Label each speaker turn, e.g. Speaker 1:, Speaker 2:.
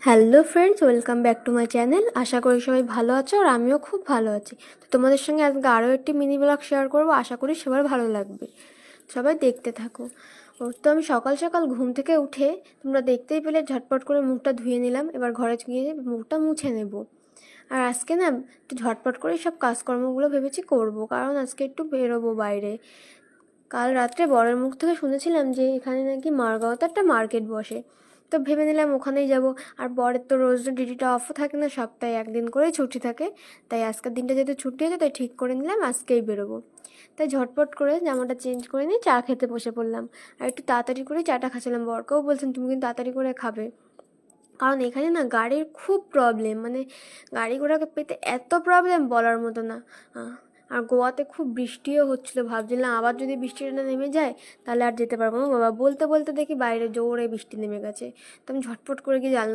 Speaker 1: Hello friends, welcome back to my channel. আশা করি সবাই ভালো আছো আর আমিও খুব ভালো আছি। তো তোমাদের সঙ্গে আজকে আরও একটি মিনি ব্লগ শেয়ার করবো। আশা করি সবার ভালো লাগবে, সবাই দেখতে থাকো। তো আমি সকাল সকাল ঘুম থেকে উঠে তোমরা দেখতেই পেলে ঝটপট করে মুখটা ধুয়ে নিলাম। এবার ঘরে গিয়ে মুখটা মুছে নেব। আর আজকে না একটু ঝটপট করে সব কাজকর্মগুলো ভেবেছি করব, কারণ আজকে একটু বেরোবো বাইরে। কাল রাত্রে বরের মুখ থেকে শুনেছিলাম যে এখানে নাকি মারগাঁওতে একটা মার্কেট বসে। তো ভেবে নিলাম ওখানেই যাব। আর বরের তো রোজ ডিউটিটা অফও থাকে না, সপ্তাহে একদিন করেই ছুটি থাকে। তাই আজকের দিনটা যেহেতু ছুটি আছে, তাই ঠিক করে নিলাম আজকেই বেরোবো। তাই ঝটপট করে জামাটা চেঞ্জ করে নিয়ে চা খেতে বসে পড়লাম। আর একটু তাড়াতাড়ি করে চাটা খাচ্ছিলাম। বরকেও বলছেন তুমি কিন্তু তাড়াতাড়ি করে খাবে, কারণ এখানে না গাড়ির খুব প্রবলেম, মানে গাড়ি ঘোড়াকে পেতে এত প্রবলেম বলার মতো না। আর গোয়াতে খুব বৃষ্টিও হচ্ছিলো, ভাবছিলাম আবার যদি বৃষ্টিটা নেমে যায় তাহলে আর যেতে পারবো না। বাবা বলতে বলতে দেখি বাইরে জোরে বৃষ্টি নেমে গেছে। তো আমি ঝটপট করে গিয়ে জানলা